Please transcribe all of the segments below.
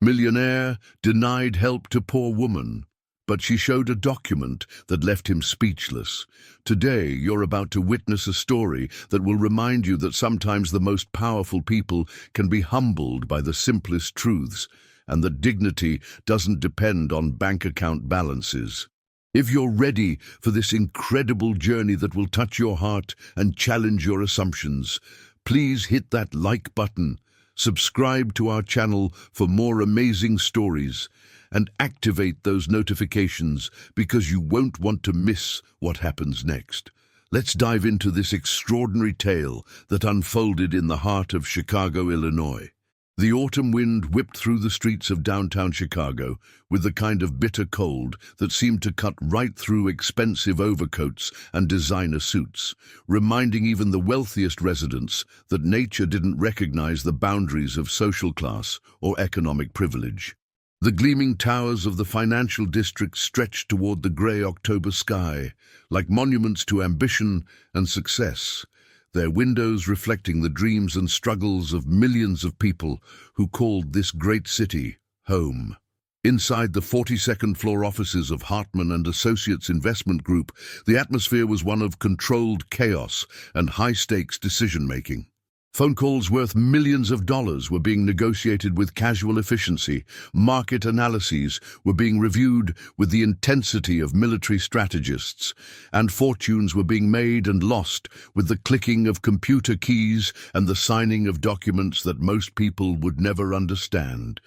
Millionaire denied help to poor woman, but she showed a document that left him speechless. Today, you're about to witness a story that will remind you that sometimes the most powerful people can be humbled by the simplest truths, and that dignity doesn't depend on bank account balances. If you're ready for this incredible journey that will touch your heart and challenge your assumptions, please hit that like button, subscribe to our channel for more amazing stories, and activate those notifications because you won't want to miss what happens next. Let's dive into this extraordinary tale that unfolded in the heart of Chicago, Illinois. The autumn wind whipped through the streets of downtown Chicago with the kind of bitter cold that seemed to cut right through expensive overcoats and designer suits, reminding even the wealthiest residents that nature didn't recognize the boundaries of social class or economic privilege. The gleaming towers of the financial district stretched toward the gray October sky, like monuments to ambition and success, their windows reflecting the dreams and struggles of millions of people who called this great city home. Inside the 42nd floor offices of Hartman and Associates Investment Group, the atmosphere was one of controlled chaos and high-stakes decision-making. Phone calls worth millions of dollars were being negotiated with casual efficiency. Market analyses were being reviewed with the intensity of military strategists, and fortunes were being made and lost with the clicking of computer keys and the signing of documents that most people would never understand.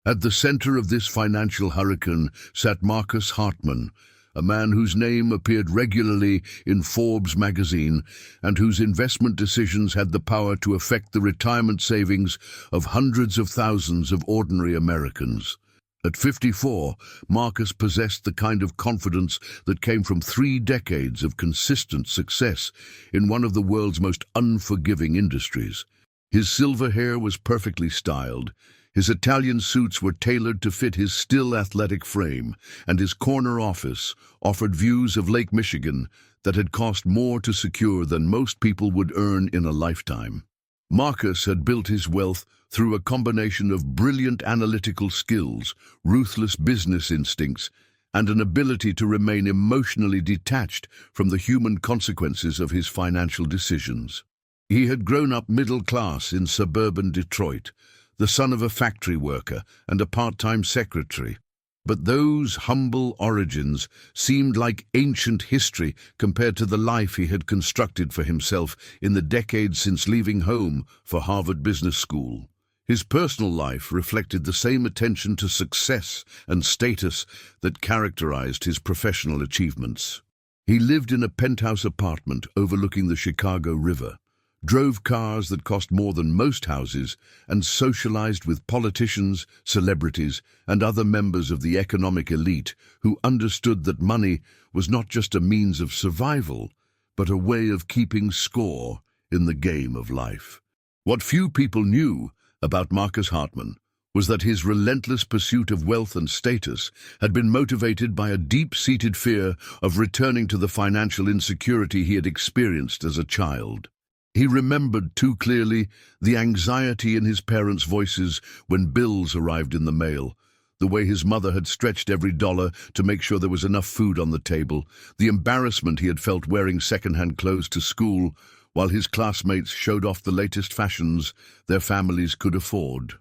At the center of this financial hurricane sat Marcus Hartman, a man whose name appeared regularly in Forbes magazine and whose investment decisions had the power to affect the retirement savings of hundreds of thousands of ordinary Americans. At 54, Marcus possessed the kind of confidence that came from 3 decades of consistent success in one of the world's most unforgiving industries. His silver hair was perfectly styled. His Italian suits were tailored to fit his still athletic frame, and his corner office offered views of Lake Michigan that had cost more to secure than most people would earn in a lifetime. Marcus had built his wealth through a combination of brilliant analytical skills, ruthless business instincts, and an ability to remain emotionally detached from the human consequences of his financial decisions. He had grown up middle class in suburban Detroit, the son of a factory worker and a part-time secretary. But those humble origins seemed like ancient history compared to the life he had constructed for himself in the decades since leaving home for Harvard Business School. His personal life reflected the same attention to success and status that characterized his professional achievements. He lived in a penthouse apartment overlooking the Chicago River, drove cars that cost more than most houses, and socialized with politicians, celebrities, and other members of the economic elite who understood that money was not just a means of survival, but a way of keeping score in the game of life. What few people knew about Marcus Hartman was that his relentless pursuit of wealth and status had been motivated by a deep-seated fear of returning to the financial insecurity he had experienced as a child. He remembered too clearly the anxiety in his parents' voices when bills arrived in the mail, the way his mother had stretched every dollar to make sure there was enough food on the table, the embarrassment he had felt wearing second-hand clothes to school while his classmates showed off the latest fashions their families could afford.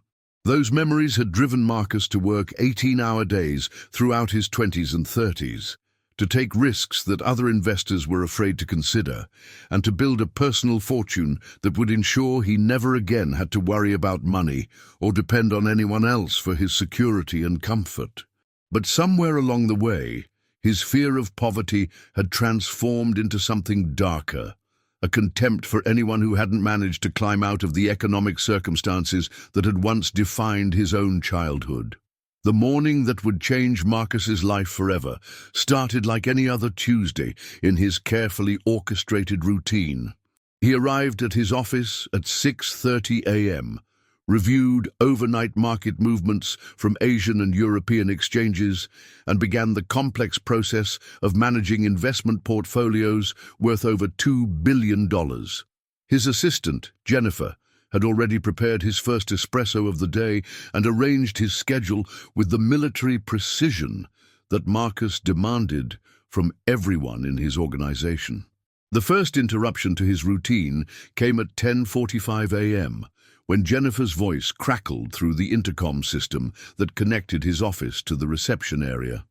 Those memories had driven Marcus to work 18-hour days throughout his 20s and 30s. To take risks that other investors were afraid to consider, and to build a personal fortune that would ensure he never again had to worry about money or depend on anyone else for his security and comfort. But somewhere along the way, his fear of poverty had transformed into something darker, a contempt for anyone who hadn't managed to climb out of the economic circumstances that had once defined his own childhood. The morning that would change Marcus's life forever started like any other Tuesday in his carefully orchestrated routine. He arrived at his office at 6:30 a.m., reviewed overnight market movements from Asian and European exchanges, and began the complex process of managing investment portfolios worth over $2 billion. His assistant, Jennifer, had already prepared his first espresso of the day and arranged his schedule with the military precision that Marcus demanded from everyone in his organization. The first interruption to his routine came at 10:45 a.m., when Jennifer's voice crackled through the intercom system that connected his office to the reception area.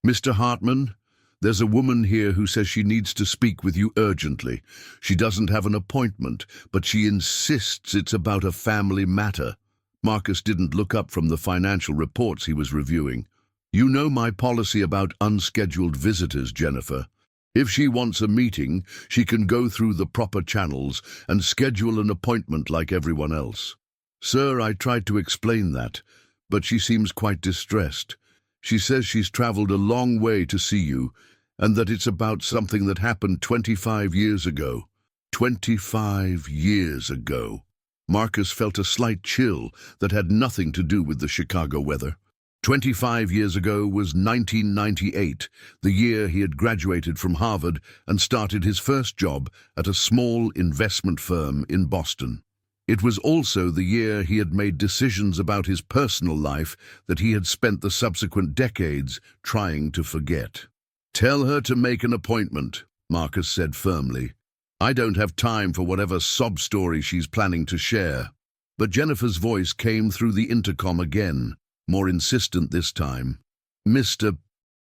"Mr. Hartman, there's a woman here who says she needs to speak with you urgently. She doesn't have an appointment, but she insists it's about a family matter." Marcus didn't look up from the financial reports he was reviewing. "You know my policy about unscheduled visitors, Jennifer. If she wants a meeting, she can go through the proper channels and schedule an appointment like everyone else." "Sir, I tried to explain that, but she seems quite distressed. She says she's traveled a long way to see you, and that it's about something that happened 25 years ago. 25 years ago. Marcus felt a slight chill that had nothing to do with the Chicago weather. 25 years ago was 1998, the year he had graduated from Harvard and started his first job at a small investment firm in Boston. It was also the year he had made decisions about his personal life that he had spent the subsequent decades trying to forget. "Tell her to make an appointment," Marcus said firmly. "I don't have time for whatever sob story she's planning to share." But Jennifer's voice came through the intercom again, more insistent this time. "Mr.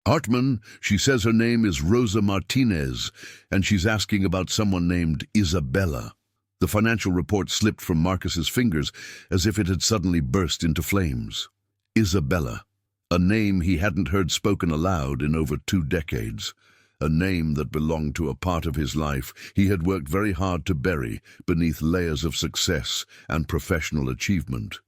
Hartman, she says her name is Rosa Martinez, and she's asking about someone named Isabella." The financial report slipped from Marcus's fingers as if it had suddenly burst into flames. Isabella, a name he hadn't heard spoken aloud in over 2 decades. A name that belonged to a part of his life he had worked very hard to bury beneath layers of success and professional achievement.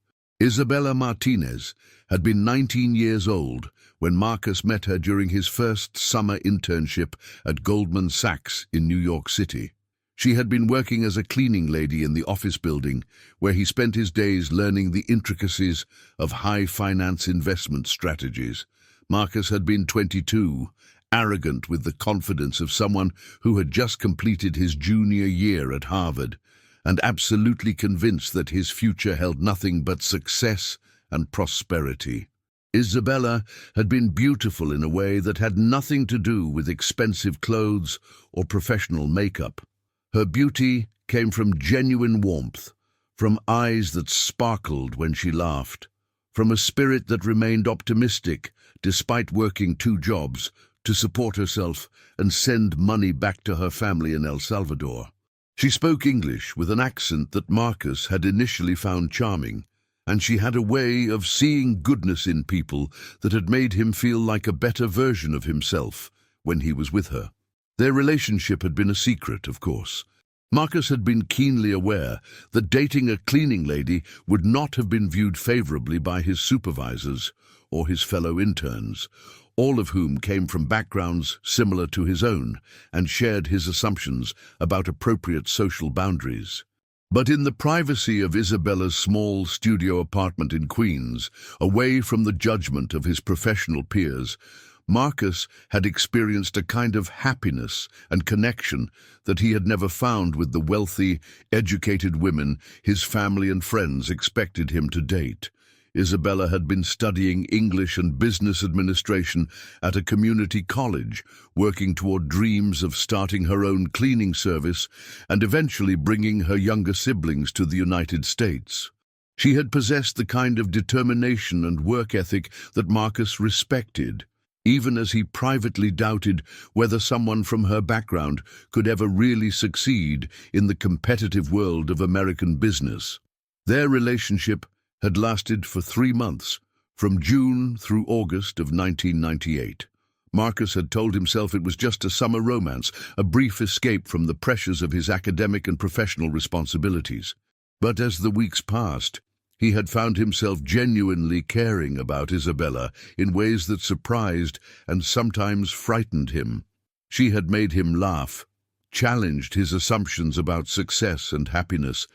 Isabella Martinez had been 19 years old when Marcus met her during his first summer internship at Goldman Sachs in New York City. She had been working as a cleaning lady in the office building, where he spent his days learning the intricacies of high finance investment strategies. Marcus had been 22, arrogant with the confidence of someone who had just completed his junior year at Harvard, and absolutely convinced that his future held nothing but success and prosperity. Isabella had been beautiful in a way that had nothing to do with expensive clothes or professional makeup. Her beauty came from genuine warmth, from eyes that sparkled when she laughed, from a spirit that remained optimistic despite working 2 jobs to support herself and send money back to her family in El Salvador. She spoke English with an accent that Marcus had initially found charming, and she had a way of seeing goodness in people that had made him feel like a better version of himself when he was with her. Their relationship had been a secret, of course. Marcus had been keenly aware that dating a cleaning lady would not have been viewed favorably by his supervisors or his fellow interns, all of whom came from backgrounds similar to his own and shared his assumptions about appropriate social boundaries. But in the privacy of Isabella's small studio apartment in Queens, away from the judgment of his professional peers, Marcus had experienced a kind of happiness and connection that he had never found with the wealthy, educated women his family and friends expected him to date. Isabella had been studying English and business administration at a community college, working toward dreams of starting her own cleaning service and eventually bringing her younger siblings to the United States. She had possessed the kind of determination and work ethic that Marcus respected, even as he privately doubted whether someone from her background could ever really succeed in the competitive world of American business. Their relationship had lasted for 3 months, from June through August of 1998. Marcus had told himself it was just a summer romance, a brief escape from the pressures of his academic and professional responsibilities. But as the weeks passed, he had found himself genuinely caring about Isabella in ways that surprised and sometimes frightened him. She had made him laugh, challenged his assumptions about success and happiness,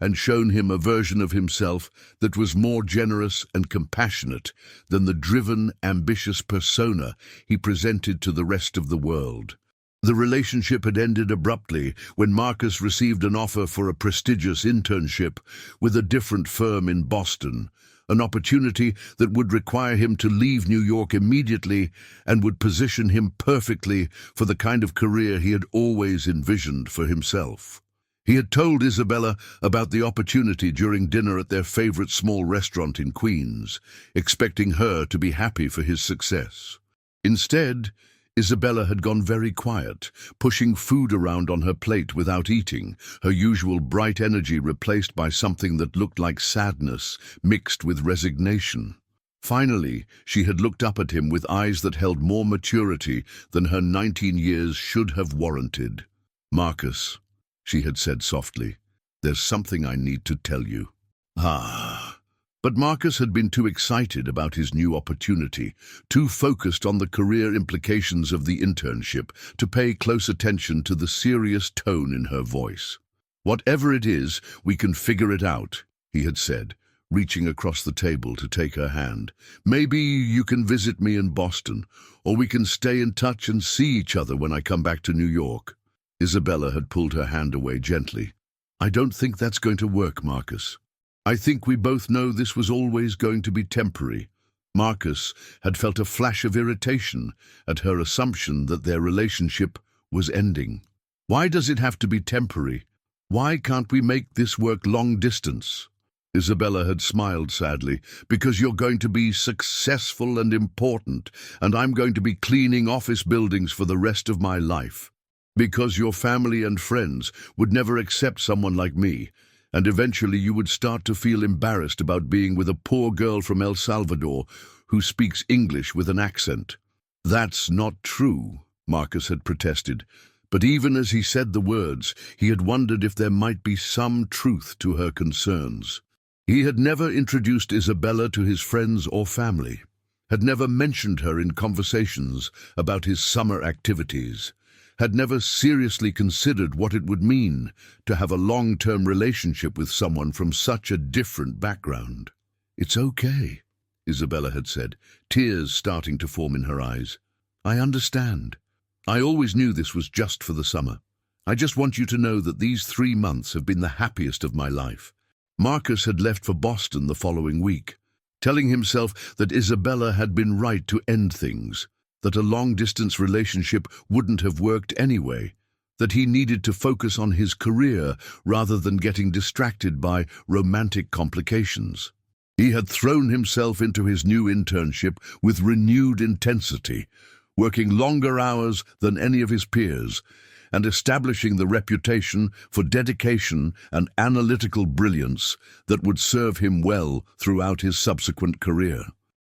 and shown him a version of himself that was more generous and compassionate than the driven, ambitious persona he presented to the rest of the world. The relationship had ended abruptly when Marcus received an offer for a prestigious internship with a different firm in Boston, an opportunity that would require him to leave New York immediately and would position him perfectly for the kind of career he had always envisioned for himself. He had told Isabella about the opportunity during dinner at their favorite small restaurant in Queens, expecting her to be happy for his success. Instead, Isabella had gone very quiet, pushing food around on her plate without eating, her usual bright energy replaced by something that looked like sadness mixed with resignation. Finally, she had looked up at him with eyes that held more maturity than her 19 years should have warranted. "Marcus," she had said softly, "there's something I need to tell you." But Marcus had been too excited about his new opportunity, too focused on the career implications of the internship, to pay close attention to the serious tone in her voice. "Whatever it is, we can figure it out," he had said, reaching across the table to take her hand. "Maybe you can visit me in Boston, or we can stay in touch and see each other when I come back to New York." Isabella had pulled her hand away gently. "I don't think that's going to work, Marcus. I think we both know this was always going to be temporary." Marcus had felt a flash of irritation at her assumption that their relationship was ending. "Why does it have to be temporary? Why can't we make this work long distance?" Isabella had smiled sadly. "Because you're going to be successful and important, and I'm going to be cleaning office buildings for the rest of my life. Because your family and friends would never accept someone like me, and eventually you would start to feel embarrassed about being with a poor girl from El Salvador who speaks English with an accent." "That's not true," Marcus had protested, but even as he said the words, he had wondered if there might be some truth to her concerns. He had never introduced Isabella to his friends or family, had never mentioned her in conversations about his summer activities, had never seriously considered what it would mean to have a long-term relationship with someone from such a different background. "It's okay," Isabella had said, tears starting to form in her eyes. "I understand. I always knew this was just for the summer. I just want you to know that these 3 months have been the happiest of my life." Marcus had left for Boston the following week, telling himself that Isabella had been right to end things, that a long-distance relationship wouldn't have worked anyway, that he needed to focus on his career rather than getting distracted by romantic complications. He had thrown himself into his new internship with renewed intensity, working longer hours than any of his peers, and establishing the reputation for dedication and analytical brilliance that would serve him well throughout his subsequent career.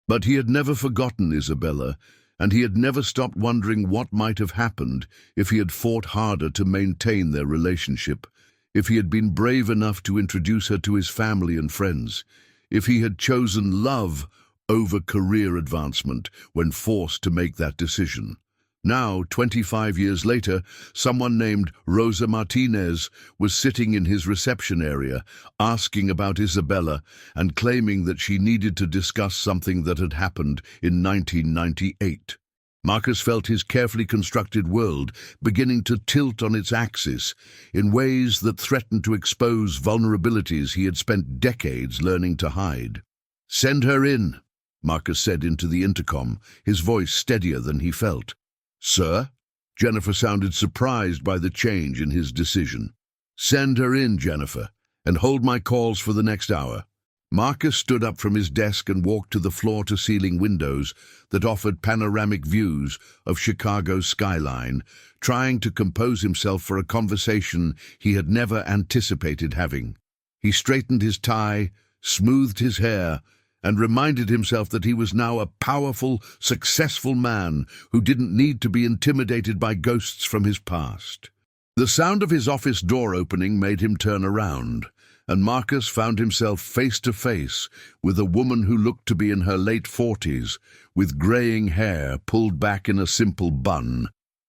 But he had never forgotten Isabella, and he had never stopped wondering what might have happened if he had fought harder to maintain their relationship, if he had been brave enough to introduce her to his family and friends, if he had chosen love over career advancement when forced to make that decision. Now, 25 years later, someone named Rosa Martinez was sitting in his reception area, asking about Isabella and claiming that she needed to discuss something that had happened in 1998. Marcus felt his carefully constructed world beginning to tilt on its axis in ways that threatened to expose vulnerabilities he had spent decades learning to hide. "Send her in," Marcus said into the intercom, his voice steadier than he felt. "Sir?" Jennifer sounded surprised by the change in his decision. "Send her in, Jennifer, and hold my calls for the next hour." Marcus stood up from his desk and walked to the floor-to-ceiling windows that offered panoramic views of Chicago's skyline, trying to compose himself for a conversation he had never anticipated having. He straightened his tie, smoothed his hair, and reminded himself that he was now a powerful, successful man who didn't need to be intimidated by ghosts from his past. The sound of his office door opening made him turn around, and Marcus found himself face to face with a woman who looked to be in her late 40s, with graying hair pulled back in a simple bun,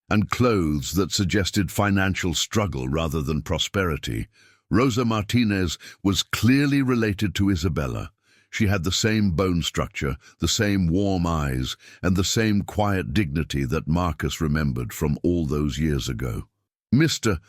and clothes that suggested financial struggle rather than prosperity. Rosa Martinez was clearly related to Isabella. She had the same bone structure, the same warm eyes, and the same quiet dignity that Marcus remembered from all those years ago. "Mr.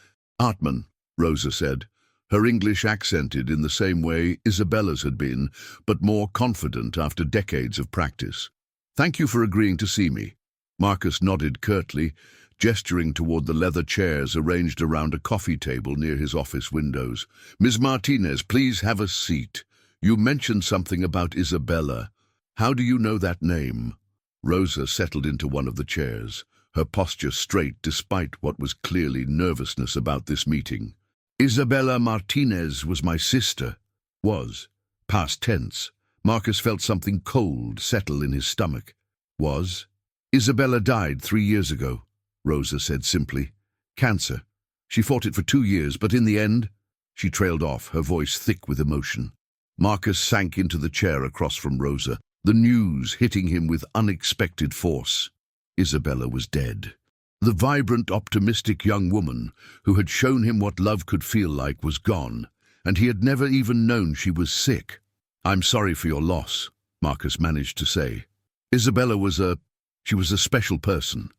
Hartman," Rosa said, her English accented in the same way Isabella's had been, but more confident after decades of practice. "Thank you for agreeing to see me." Marcus nodded curtly, gesturing toward the leather chairs arranged around a coffee table near his office windows. "Ms. Martinez, please have a seat. You mentioned something about Isabella. How do you know that name?" Rosa settled into one of the chairs, her posture straight despite what was clearly nervousness about this meeting. "Isabella Martinez was my sister." Was. Past tense. Marcus felt something cold settle in his stomach. Was. "Isabella died 3 years ago," Rosa said simply. "Cancer. She fought it for 2 years, but in the end—" She trailed off, her voice thick with emotion. Marcus sank into the chair across from Rosa, the news hitting him with unexpected force. Isabella was dead. The vibrant, optimistic young woman who had shown him what love could feel like was gone, and he had never even known she was sick. "I'm sorry for your loss," Marcus managed to say. "Isabella was she was a special person."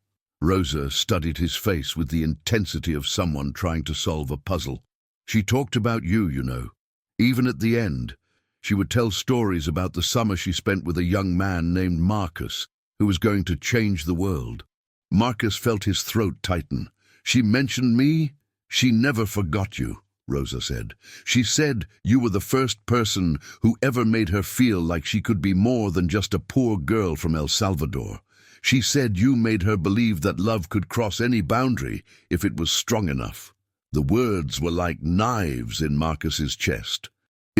Rosa studied his face with the intensity of someone trying to solve a puzzle. "She talked about you, you know. Even at the end, she would tell stories about the summer she spent with a young man named Marcus, who was going to change the world." Marcus felt his throat tighten. "She mentioned me? She never forgot you," Rosa said. "She said you were the first person who ever made her feel like she could be more than just a poor girl from El Salvador. She said you made her believe that love could cross any boundary if it was strong enough." The words were like knives in Marcus's chest.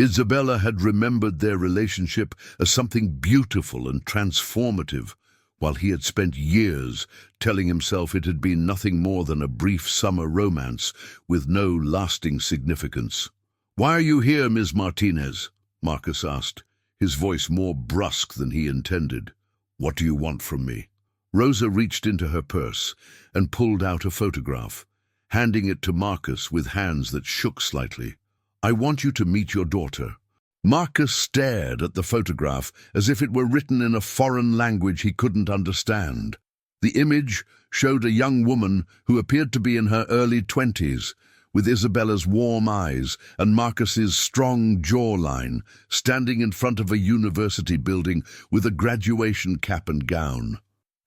Isabella had remembered their relationship as something beautiful and transformative, while he had spent years telling himself it had been nothing more than a brief summer romance with no lasting significance. "Why are you here, Ms. Martinez?" Marcus asked, his voice more brusque than he intended. "What do you want from me?" Rosa reached into her purse and pulled out a photograph, handing it to Marcus with hands that shook slightly. "I want you to meet your daughter." Marcus stared at the photograph as if it were written in a foreign language he couldn't understand. The image showed a young woman who appeared to be in her early 20s, with Isabella's warm eyes and Marcus's strong jawline, standing in front of a university building with a graduation cap and gown.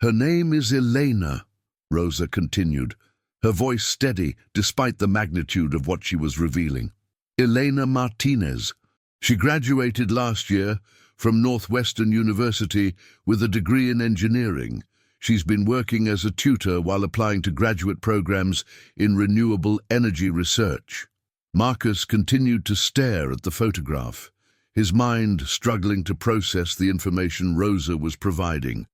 "Her name is Elena," Rosa continued, her voice steady despite the magnitude of what she was revealing. "Elena Martinez. She graduated last year from Northwestern University with a degree in engineering. She's been working as a tutor while applying to graduate programs in renewable energy research." Marcus continued to stare at the photograph, his mind struggling to process the information Rosa was providing.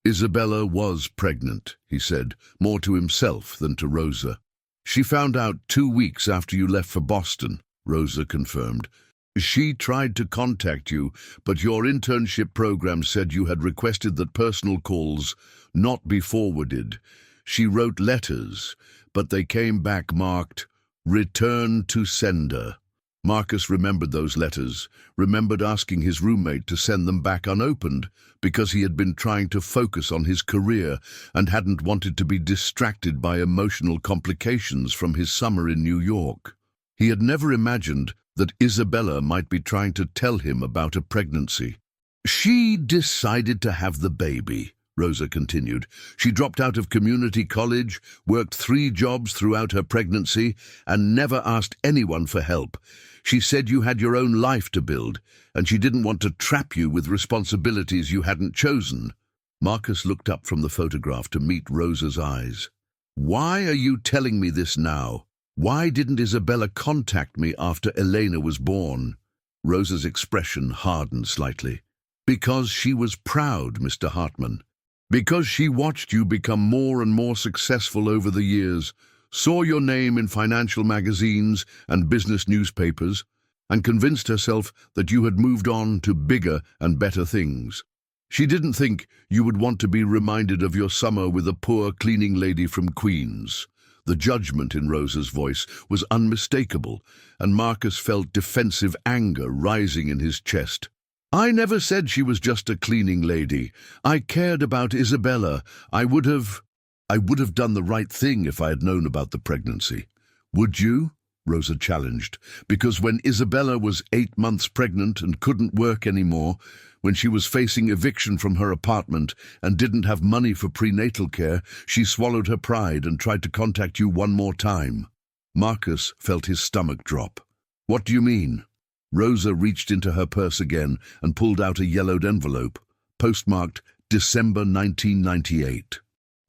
"Isabella was pregnant," he said, more to himself than to Rosa. "She found out 2 weeks after you left for Boston," Rosa confirmed. "She tried to contact you, but your internship program said you had requested that personal calls not be forwarded. She wrote letters, but they came back marked, 'Return to sender.'" Marcus remembered those letters, remembered asking his roommate to send them back unopened because he had been trying to focus on his career and hadn't wanted to be distracted by emotional complications from his summer in New York. He had never imagined that Isabella might be trying to tell him about a pregnancy. "She decided to have the baby," Rosa continued. "She dropped out of community college, worked 3 jobs throughout her pregnancy, and never asked anyone for help. She said you had your own life to build, and she didn't want to trap you with responsibilities you hadn't chosen." Marcus looked up from the photograph to meet Rosa's eyes. "Why are you telling me this now? Why didn't Isabella contact me after Elena was born?" Rosa's expression hardened slightly. "Because she was proud, Mr. Hartman. Because she watched you become more and more successful over the years, saw your name in financial magazines and business newspapers, and convinced herself that you had moved on to bigger and better things. She didn't think you would want to be reminded of your summer with a poor cleaning lady from Queens." The judgment in Rosa's voice was unmistakable, and Marcus felt defensive anger rising in his chest. I never said she was just a cleaning lady. I cared about Isabella. I would have done the right thing if I had known about the pregnancy. Would you? Rosa challenged. Because when Isabella was 8 months pregnant and couldn't work anymore, when she was facing eviction from her apartment and didn't have money for prenatal care, she swallowed her pride and tried to contact you one more time. Marcus felt his stomach drop. What do you mean? Rosa reached into her purse again and pulled out a yellowed envelope, postmarked December 1998.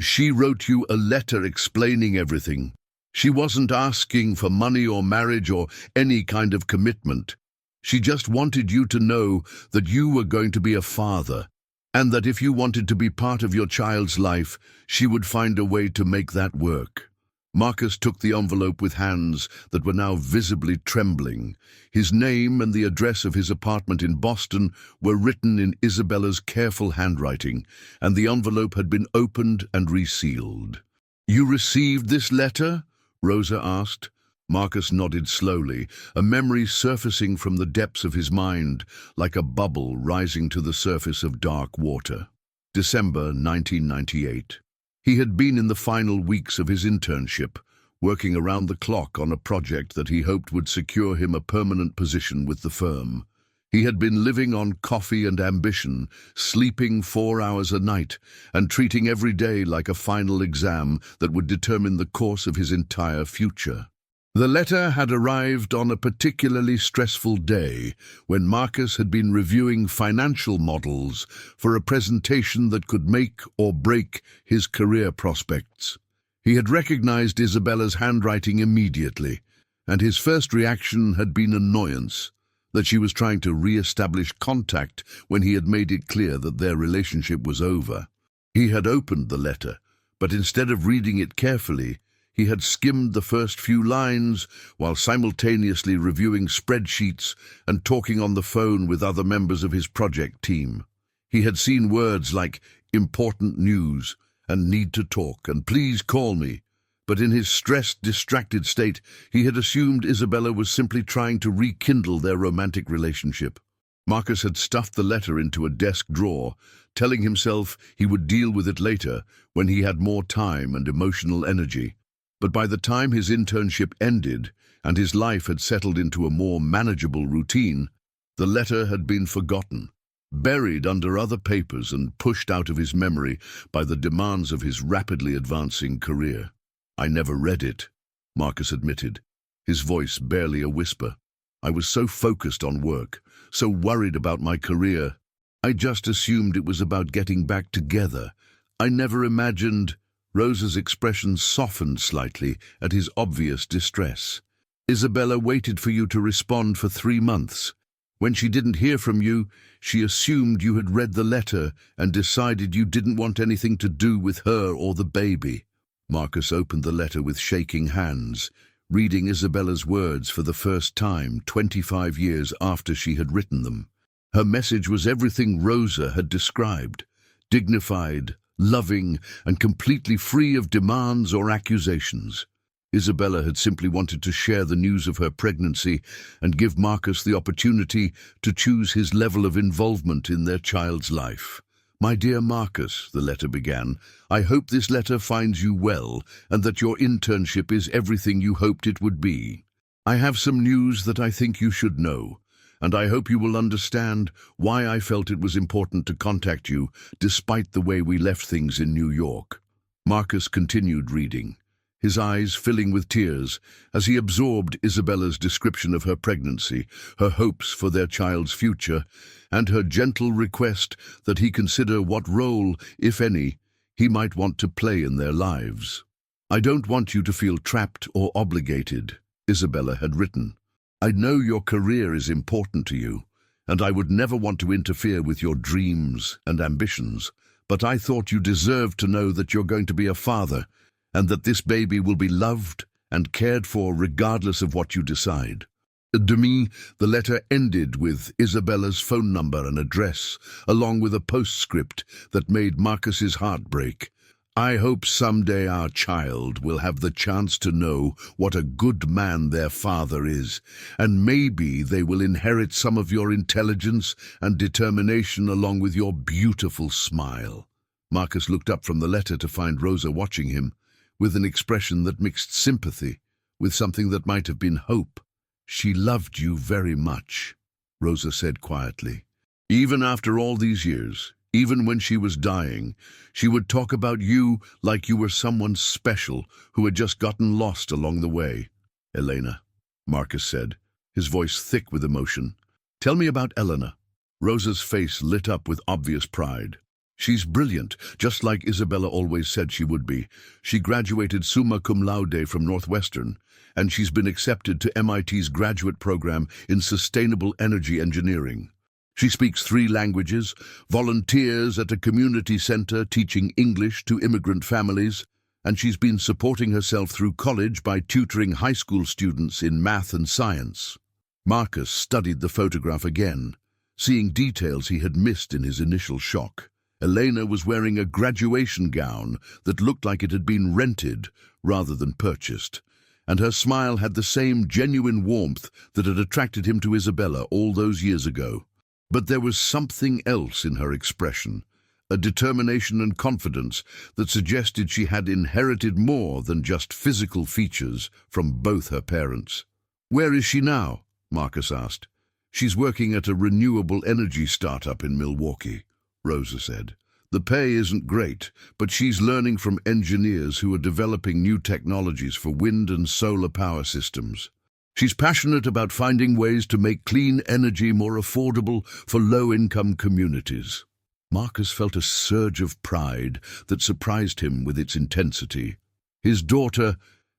She wrote you a letter explaining everything. She wasn't asking for money or marriage or any kind of commitment. She just wanted you to know that you were going to be a father, and that if you wanted to be part of your child's life, she would find a way to make that work. Marcus took the envelope with hands that were now visibly trembling. His name and the address of his apartment in Boston were written in Isabella's careful handwriting, and the envelope had been opened and resealed. "You received this letter?" Rosa asked. Marcus nodded slowly, a memory surfacing from the depths of his mind, like a bubble rising to the surface of dark water. December 1998. He had been in the final weeks of his internship, working around the clock on a project that he hoped would secure him a permanent position with the firm. He had been living on coffee and ambition, sleeping 4 hours a night, and treating every day like a final exam that would determine the course of his entire future. The letter had arrived on a particularly stressful day when Marcus had been reviewing financial models for a presentation that could make or break his career prospects. He had recognized Isabella's handwriting immediately, and his first reaction had been annoyance that she was trying to re-establish contact when he had made it clear that their relationship was over. He had opened the letter, but instead of reading it carefully, he had skimmed the first few lines while simultaneously reviewing spreadsheets and talking on the phone with other members of his project team. He had seen words like important news and need to talk and please call me, but in his stressed, distracted state, he had assumed Isabella was simply trying to rekindle their romantic relationship. Marcus had stuffed the letter into a desk drawer, telling himself he would deal with it later when he had more time and emotional energy. But by the time his internship ended and his life had settled into a more manageable routine, the letter had been forgotten, buried under other papers and pushed out of his memory by the demands of his rapidly advancing career. "I never read it," Marcus admitted, his voice barely a whisper. "I was so focused on work, so worried about my career. I just assumed it was about getting back together. I never imagined—" Rosa's expression softened slightly at his obvious distress. "Isabella waited for you to respond for 3 months. When she didn't hear from you, she assumed you had read the letter and decided you didn't want anything to do with her or the baby." Marcus opened the letter with shaking hands, reading Isabella's words for the first time 25 years after she had written them. Her message was everything Rosa had described: dignified, loving, and completely free of demands or accusations. Isabella had simply wanted to share the news of her pregnancy and give Marcus the opportunity to choose his level of involvement in their child's life. "My dear Marcus," the letter began, "I hope this letter finds you well and that your internship is everything you hoped it would be. I have some news that I think you should know, and I hope you will understand why I felt it was important to contact you despite the way we left things in New York." Marcus continued reading, his eyes filling with tears as he absorbed Isabella's description of her pregnancy, her hopes for their child's future, and her gentle request that he consider what role, if any, he might want to play in their lives. "I don't want you to feel trapped or obligated," Isabella had written. "I know your career is important to you, and I would never want to interfere with your dreams and ambitions, but I thought you deserved to know that you're going to be a father, and that this baby will be loved and cared for regardless of what you decide." The letter ended with Isabella's phone number and address, along with a postscript that made Marcus's heart break. I hope someday our child will have the chance to know what a good man their father is, and maybe they will inherit some of your intelligence and determination along with your beautiful smile." Marcus looked up from the letter to find Rosa watching him, with an expression that mixed sympathy with something that might have been hope. "She loved you very much," Rosa said quietly. "Even after all these years, even when she was dying, she would talk about you like you were someone special who had just gotten lost along the way." "Elena," Marcus said, his voice thick with emotion. "Tell me about Elena." Rosa's face lit up with obvious pride. "She's brilliant, just like Isabella always said she would be. She graduated summa cum laude from Northwestern, and she's been accepted to MIT's graduate program in sustainable energy engineering. She speaks 3 languages, volunteers at a community center teaching English to immigrant families, and she's been supporting herself through college by tutoring high school students in math and science." Marcus studied the photograph again, seeing details he had missed in his initial shock. Elena was wearing a graduation gown that looked like it had been rented rather than purchased, and her smile had the same genuine warmth that had attracted him to Isabella all those years ago. But there was something else in her expression, a determination and confidence that suggested she had inherited more than just physical features from both her parents. "Where is she now?" Marcus asked. "She's working at a renewable energy startup in Milwaukee," Rosa said. "The pay isn't great, but she's learning from engineers who are developing new technologies for wind and solar power systems. She's passionate about finding ways to make clean energy more affordable for low-income communities." Marcus felt a surge of pride that surprised him with its intensity. His daughter,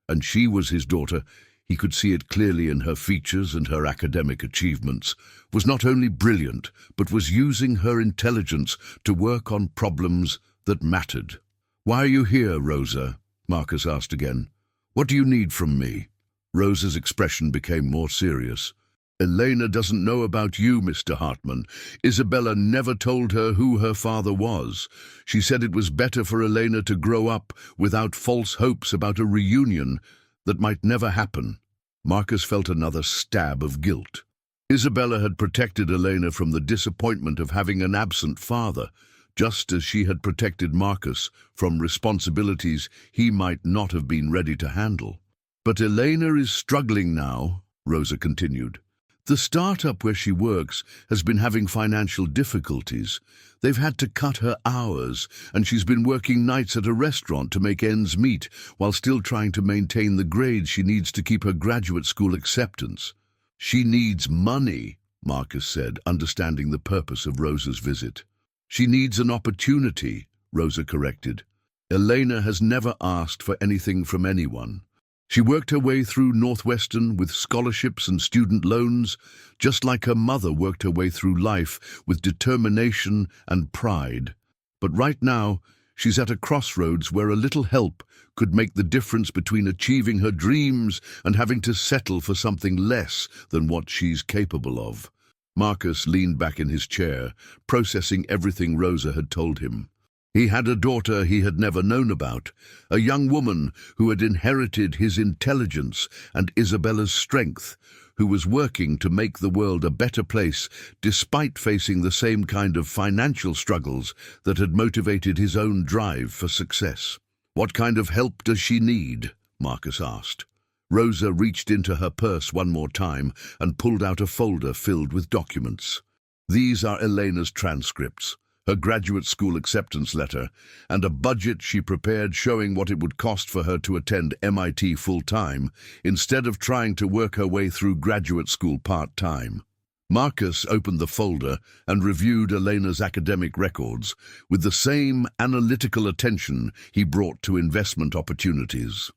and she was his daughter, he could see it clearly in her features and her academic achievements, was not only brilliant, but was using her intelligence to work on problems that mattered. "Why are you here, Rosa?" Marcus asked again. "What do you need from me?" Rosa's expression became more serious. "Elena doesn't know about you, Mr. Hartman. Isabella never told her who her father was. She said it was better for Elena to grow up without false hopes about a reunion that might never happen." Marcus felt another stab of guilt. Isabella had protected Elena from the disappointment of having an absent father, just as she had protected Marcus from responsibilities he might not have been ready to handle. "But Elena is struggling now," Rosa continued. "The startup where she works has been having financial difficulties. They've had to cut her hours, and she's been working nights at a restaurant to make ends meet while still trying to maintain the grades she needs to keep her graduate school acceptance." "She needs money," Marcus said, understanding the purpose of Rosa's visit. "She needs an opportunity," Rosa corrected. "Elena has never asked for anything from anyone. She worked her way through Northwestern with scholarships and student loans, just like her mother worked her way through life with determination and pride. But right now, she's at a crossroads where a little help could make the difference between achieving her dreams and having to settle for something less than what she's capable of." Marcus leaned back in his chair, processing everything Rosa had told him. He had a daughter he had never known about, a young woman who had inherited his intelligence and Isabella's strength, who was working to make the world a better place despite facing the same kind of financial struggles that had motivated his own drive for success. "What kind of help does she need?" Marcus asked. Rosa reached into her purse one more time and pulled out a folder filled with documents. "These are Elena's transcripts, her graduate school acceptance letter, and a budget she prepared showing what it would cost for her to attend MIT full-time, instead of trying to work her way through graduate school part-time." Marcus opened the folder and reviewed Elena's academic records with the same analytical attention he brought to investment opportunities.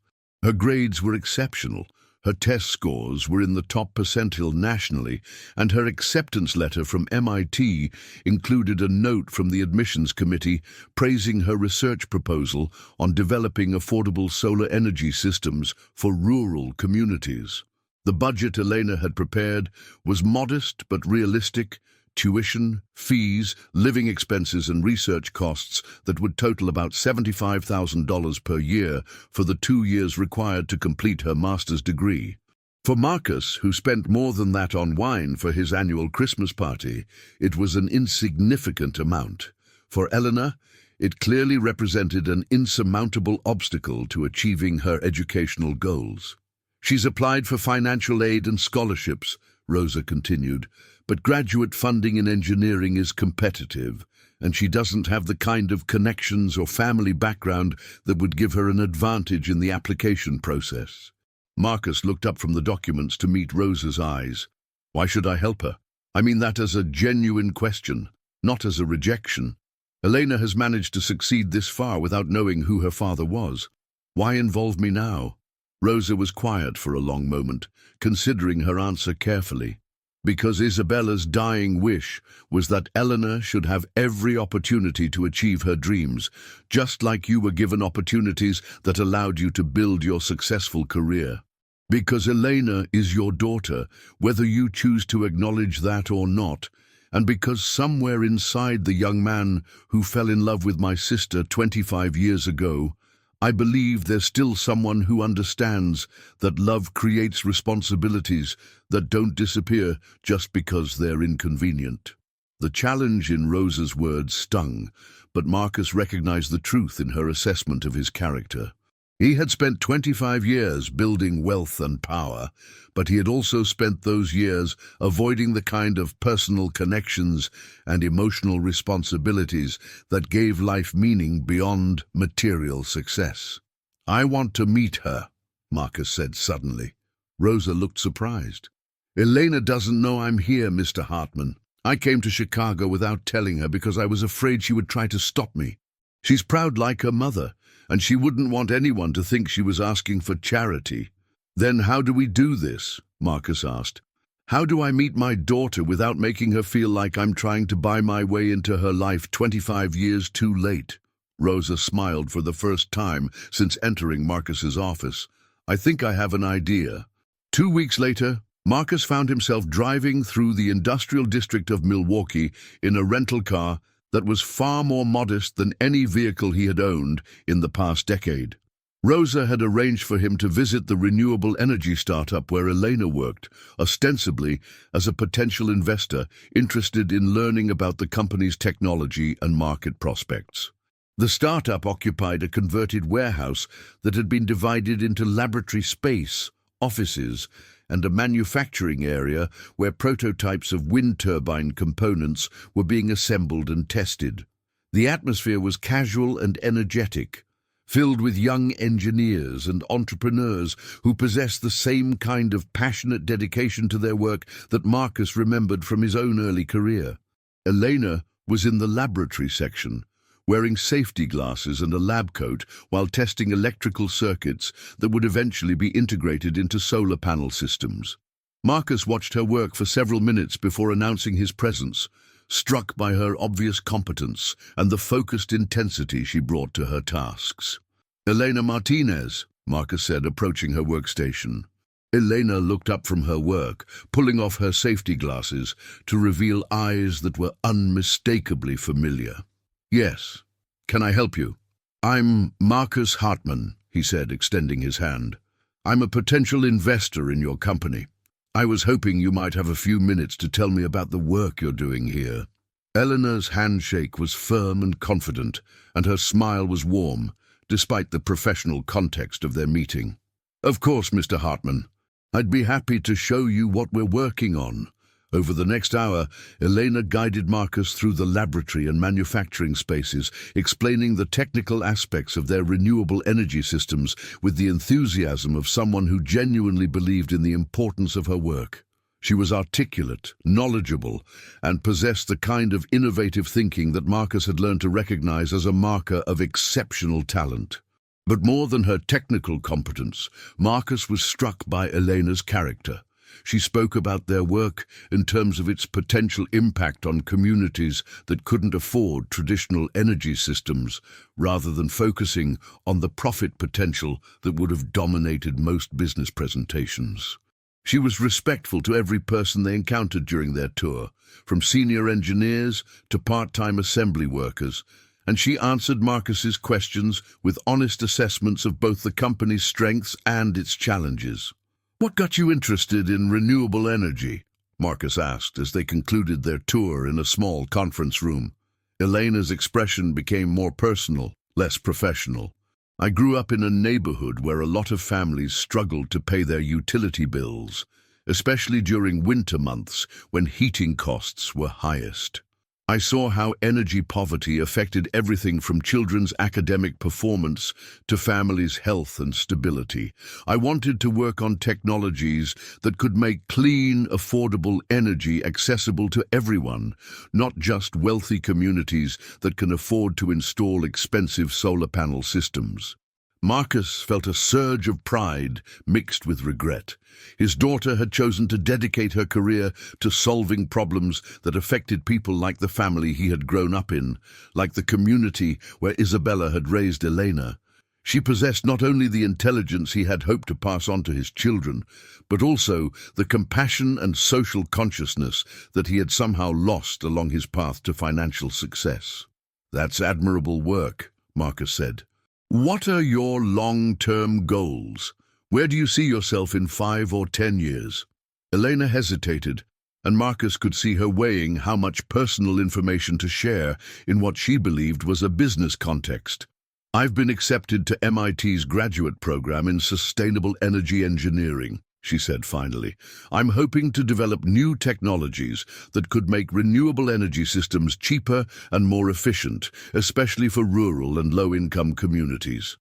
Her grades were exceptional. Her test scores were in the top percentile nationally, and her acceptance letter from MIT included a note from the admissions committee praising her research proposal on developing affordable solar energy systems for rural communities. The budget Elena had prepared was modest but realistic, tuition, fees, living expenses and research costs that would total about $75,000 per year for the 2 years required to complete her master's degree. For Marcus, who spent more than that on wine for his annual Christmas party, it was an insignificant amount. For Eleanor, it clearly represented an insurmountable obstacle to achieving her educational goals. "She's applied for financial aid and scholarships," Rosa continued, "but graduate funding in engineering is competitive, and she doesn't have the kind of connections or family background that would give her an advantage in the application process." Marcus looked up from the documents to meet Rosa's eyes. "Why should I help her? I mean that as a genuine question, not as a rejection. Elena has managed to succeed this far without knowing who her father was. Why involve me now?" Rosa was quiet for a long moment, considering her answer carefully. "Because Isabella's dying wish was that Eleanor should have every opportunity to achieve her dreams, just like you were given opportunities that allowed you to build your successful career. Because Elena is your daughter, whether you choose to acknowledge that or not, and because somewhere inside the young man who fell in love with my sister 25 years ago, I believe there's still someone who understands that love creates responsibilities that don't disappear just because they're inconvenient." The challenge in Rosa's words stung, but Marcus recognized the truth in her assessment of his character. He had spent 25 years building wealth and power, but he had also spent those years avoiding the kind of personal connections and emotional responsibilities that gave life meaning beyond material success. "I want to meet her," Marcus said suddenly. Rosa looked surprised. "Elena doesn't know I'm here, Mr. Hartman. I came to Chicago without telling her because I was afraid she would try to stop me. She's proud like her mother, and she wouldn't want anyone to think she was asking for charity." "Then how do we do this?" Marcus asked. "How do I meet my daughter without making her feel like I'm trying to buy my way into her life 25 years too late?" Rosa smiled for the first time since entering Marcus's office. "I think I have an idea." 2 weeks later, Marcus found himself driving through the industrial district of Milwaukee in a rental car that was far more modest than any vehicle he had owned in the past decade. Rosa had arranged for him to visit the renewable energy startup where Elena worked, ostensibly as a potential investor interested in learning about the company's technology and market prospects. The startup occupied a converted warehouse that had been divided into laboratory space, offices, and a manufacturing area where prototypes of wind turbine components were being assembled and tested. The atmosphere was casual and energetic, filled with young engineers and entrepreneurs who possessed the same kind of passionate dedication to their work that Marcus remembered from his own early career. Elena was in the laboratory section, wearing safety glasses and a lab coat while testing electrical circuits that would eventually be integrated into solar panel systems. Marcus watched her work for several minutes before announcing his presence, struck by her obvious competence and the focused intensity she brought to her tasks. "Elena Martinez," Marcus said, approaching her workstation. Elena looked up from her work, pulling off her safety glasses to reveal eyes that were unmistakably familiar. "Yes. Can I help you?" "I'm Marcus Hartman," he said, extending his hand. "I'm a potential investor in your company. I was hoping you might have a few minutes to tell me about the work you're doing here." Eleanor's handshake was firm and confident, and her smile was warm, despite the professional context of their meeting. "Of course, Mr. Hartman. I'd be happy to show you what we're working on." Over the next hour, Elena guided Marcus through the laboratory and manufacturing spaces, explaining the technical aspects of their renewable energy systems with the enthusiasm of someone who genuinely believed in the importance of her work. She was articulate, knowledgeable, and possessed the kind of innovative thinking that Marcus had learned to recognize as a marker of exceptional talent. But more than her technical competence, Marcus was struck by Elena's character. She spoke about their work in terms of its potential impact on communities that couldn't afford traditional energy systems, rather than focusing on the profit potential that would have dominated most business presentations. She was respectful to every person they encountered during their tour, from senior engineers to part-time assembly workers, and she answered Marcus's questions with honest assessments of both the company's strengths and its challenges. "What got you interested in renewable energy?" Marcus asked as they concluded their tour in a small conference room. Elena's expression became more personal, less professional. "I grew up in a neighborhood where a lot of families struggled to pay their utility bills, especially during winter months when heating costs were highest. I saw how energy poverty affected everything from children's academic performance to families' health and stability. I wanted to work on technologies that could make clean, affordable energy accessible to everyone, not just wealthy communities that can afford to install expensive solar panel systems." Marcus felt a surge of pride mixed with regret. His daughter had chosen to dedicate her career to solving problems that affected people like the family he had grown up in, like the community where Isabella had raised Elena. She possessed not only the intelligence he had hoped to pass on to his children, but also the compassion and social consciousness that he had somehow lost along his path to financial success. "That's admirable work," Marcus said. "What are your long-term goals? Where do you see yourself in 5 or 10 years? Elena hesitated, and Marcus could see her weighing how much personal information to share in what she believed was a business context. "I've been accepted to MIT's graduate program in sustainable energy engineering," she said finally. "I'm hoping to develop new technologies that could make renewable energy systems cheaper and more efficient, especially for rural and low-income communities."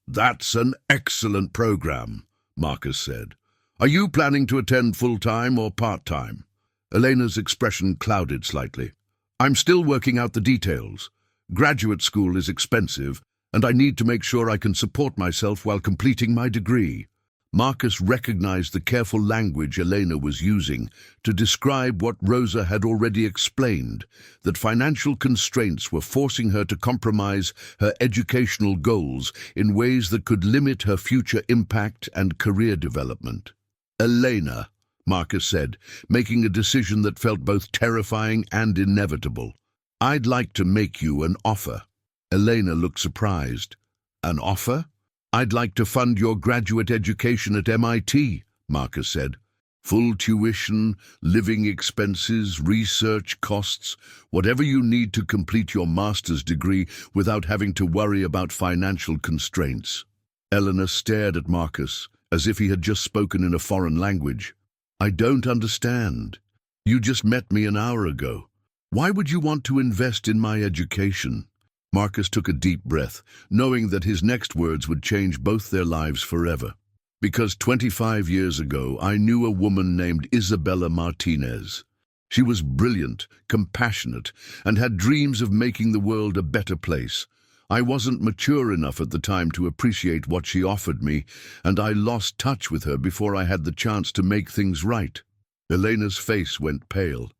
That's an excellent program," Marcus said. "Are you planning to attend full-time or part-time?" Elena's expression clouded slightly. "I'm still working out the details. Graduate school is expensive, and I need to make sure I can support myself while completing my degree." Marcus recognized the careful language Elena was using to describe what Rosa had already explained, that financial constraints were forcing her to compromise her educational goals in ways that could limit her future impact and career development. "Elena," Marcus said, making a decision that felt both terrifying and inevitable, "I'd like to make you an offer." Elena looked surprised. "An offer?" "I'd like to fund your graduate education at MIT, Marcus said. "Full tuition, living expenses, research costs, whatever you need to complete your master's degree without having to worry about financial constraints." Eleanor stared at Marcus as if he had just spoken in a foreign language. "I don't understand. You just met me an hour ago. Why would you want to invest in my education?" Marcus took a deep breath, knowing that his next words would change both their lives forever. "Because 25 years ago, I knew a woman named Isabella Martinez. She was brilliant, compassionate, and had dreams of making the world a better place. I wasn't mature enough at the time to appreciate what she offered me, and I lost touch with her before I had the chance to make things right." Elena's face went pale.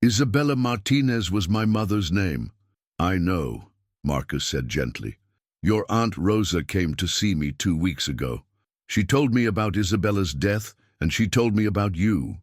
"Isabella Martinez was my mother's name." "I know," Marcus said gently. "Your Aunt Rosa came to see me 2 weeks ago. She told me about Isabella's death, and she told me about you."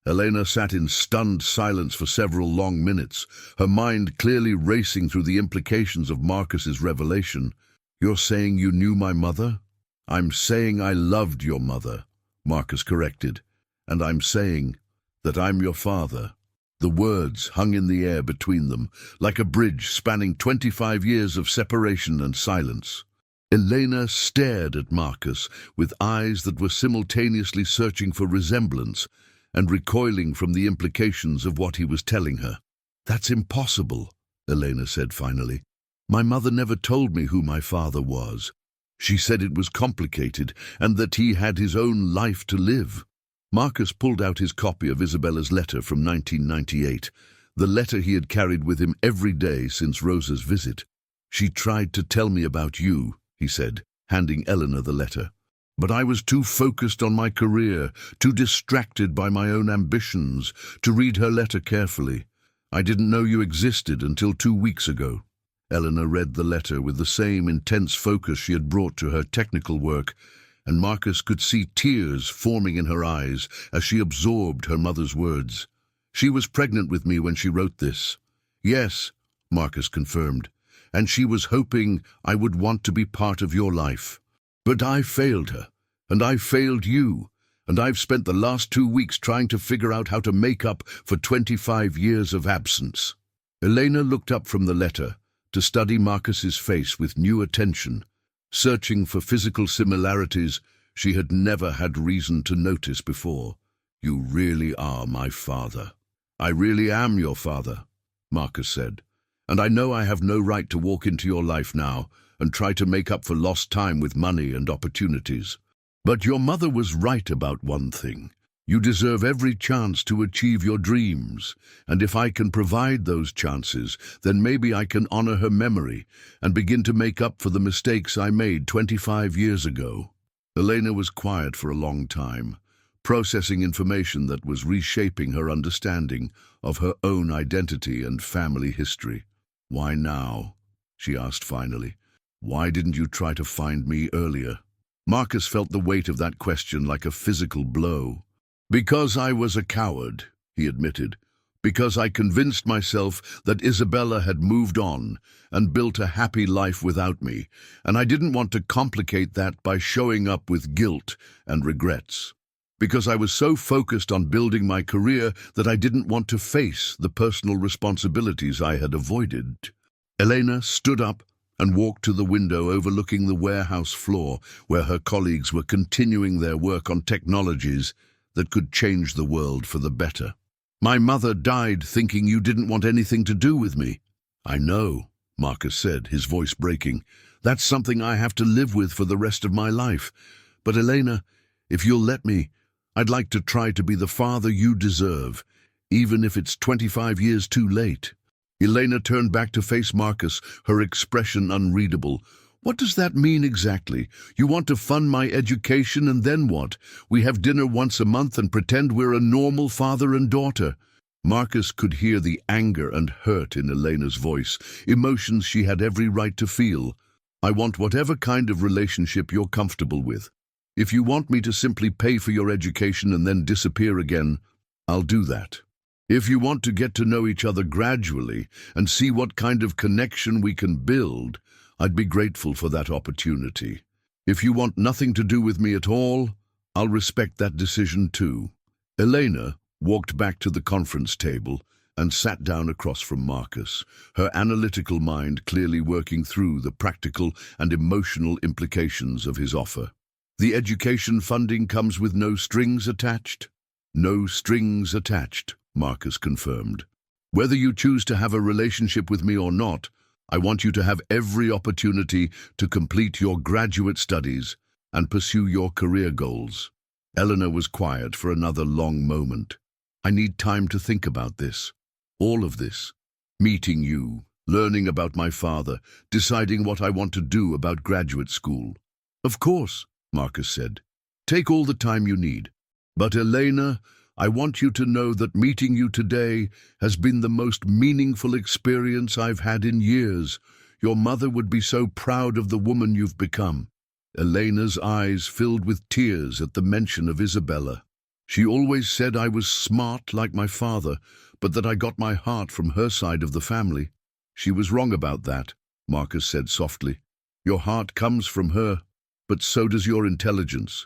Elena sat in stunned silence for several long minutes, her mind clearly racing through the implications of Marcus's revelation. "You're saying you knew my mother?" "I'm saying I loved your mother," Marcus corrected. "And I'm saying that I'm your father." The words hung in the air between them, like a bridge spanning 25 years of separation and silence. Elena stared at Marcus with eyes that were simultaneously searching for resemblance and recoiling from the implications of what he was telling her. "That's impossible," Elena said finally. "My mother never told me who my father was. She said it was complicated and that he had his own life to live." Marcus pulled out his copy of Isabella's letter from 1998, the letter he had carried with him every day since Rosa's visit. "She tried to tell me about you," he said, handing Eleanor the letter. "But I was too focused on my career, too distracted by my own ambitions, to read her letter carefully. I didn't know you existed until 2 weeks ago." Eleanor read the letter with the same intense focus she had brought to her technical work, and Marcus could see tears forming in her eyes as she absorbed her mother's words. She was pregnant with me when she wrote this. Yes, Marcus confirmed, and she was hoping I would want to be part of your life. But I failed her, and I failed you, and I've spent the last 2 weeks trying to figure out how to make up for 25 years of absence. Elena looked up from the letter to study Marcus's face with new attention, searching for physical similarities she had never had reason to notice before. You really are my father. I really am your father, Marcus said, and I know I have no right to walk into your life now and try to make up for lost time with money and opportunities. But your mother was right about one thing. You deserve every chance to achieve your dreams, and if I can provide those chances, then maybe I can honor her memory and begin to make up for the mistakes I made 25 years ago. Elena was quiet for a long time, processing information that was reshaping her understanding of her own identity and family history. Why now? She asked finally. Why didn't you try to find me earlier? Marcus felt the weight of that question like a physical blow. Because I was a coward, he admitted. Because I convinced myself that Isabella had moved on and built a happy life without me, and I didn't want to complicate that by showing up with guilt and regrets. Because I was so focused on building my career that I didn't want to face the personal responsibilities I had avoided. Elena stood up and walked to the window overlooking the warehouse floor where her colleagues were continuing their work on technologies that could change the world for the better. My mother died thinking you didn't want anything to do with me. I know, Marcus said, his voice breaking. That's something I have to live with for the rest of my life. But Elena, if you'll let me, I'd like to try to be the father you deserve, even if it's 25 years too late. Elena turned back to face Marcus, her expression unreadable. What does that mean exactly? You want to fund my education and then what? We have dinner once a month and pretend we're a normal father and daughter. Marcus could hear the anger and hurt in Elena's voice, emotions she had every right to feel. I want whatever kind of relationship you're comfortable with. If you want me to simply pay for your education and then disappear again, I'll do that. If you want to get to know each other gradually and see what kind of connection we can build, I'd be grateful for that opportunity. If you want nothing to do with me at all, I'll respect that decision too. Elena walked back to the conference table and sat down across from Marcus, her analytical mind clearly working through the practical and emotional implications of his offer. The education funding comes with no strings attached? No strings attached, Marcus confirmed. Whether you choose to have a relationship with me or not, I want you to have every opportunity to complete your graduate studies and pursue your career goals. Eleanor was quiet for another long moment. I need time to think about this. All of this. Meeting you, learning about my father, deciding what I want to do about graduate school. Of course, Marcus said. Take all the time you need. But Elena, I want you to know that meeting you today has been the most meaningful experience I've had in years. Your mother would be so proud of the woman you've become. Elena's eyes filled with tears at the mention of Isabella. She always said I was smart like my father, but that I got my heart from her side of the family. She was wrong about that, Marcus said softly. Your heart comes from her, but so does your intelligence.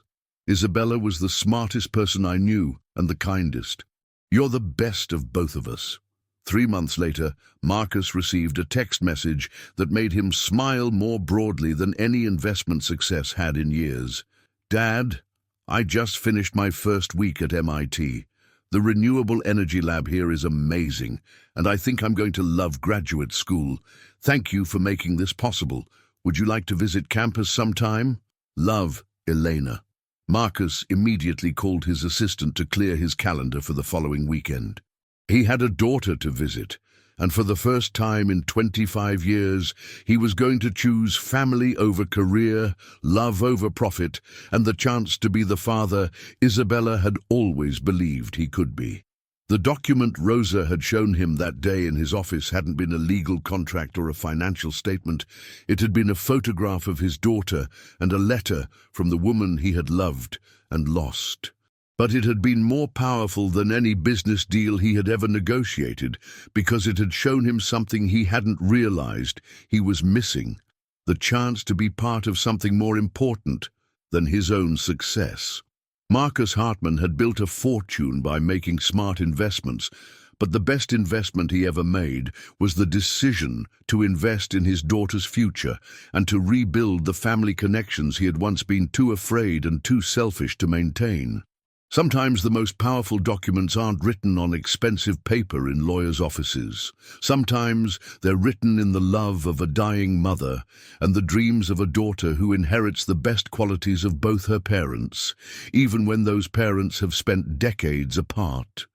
Isabella was the smartest person I knew and the kindest. You're the best of both of us. 3 months later, Marcus received a text message that made him smile more broadly than any investment success had in years. Dad, I just finished my first week at MIT. The renewable energy lab here is amazing, and I think I'm going to love graduate school. Thank you for making this possible. Would you like to visit campus sometime? Love, Elena. Marcus immediately called his assistant to clear his calendar for the following weekend. He had a daughter to visit, and for the first time in 25 years, he was going to choose family over career, love over profit, and the chance to be the father Isabella had always believed he could be. The document Rosa had shown him that day in his office hadn't been a legal contract or a financial statement. It had been a photograph of his daughter and a letter from the woman he had loved and lost. But it had been more powerful than any business deal he had ever negotiated, because it had shown him something he hadn't realized he was missing: the chance to be part of something more important than his own success. Marcus Hartman had built a fortune by making smart investments, but the best investment he ever made was the decision to invest in his daughter's future and to rebuild the family connections he had once been too afraid and too selfish to maintain. Sometimes the most powerful documents aren't written on expensive paper in lawyers' offices. Sometimes they're written in the love of a dying mother and the dreams of a daughter who inherits the best qualities of both her parents, even when those parents have spent decades apart.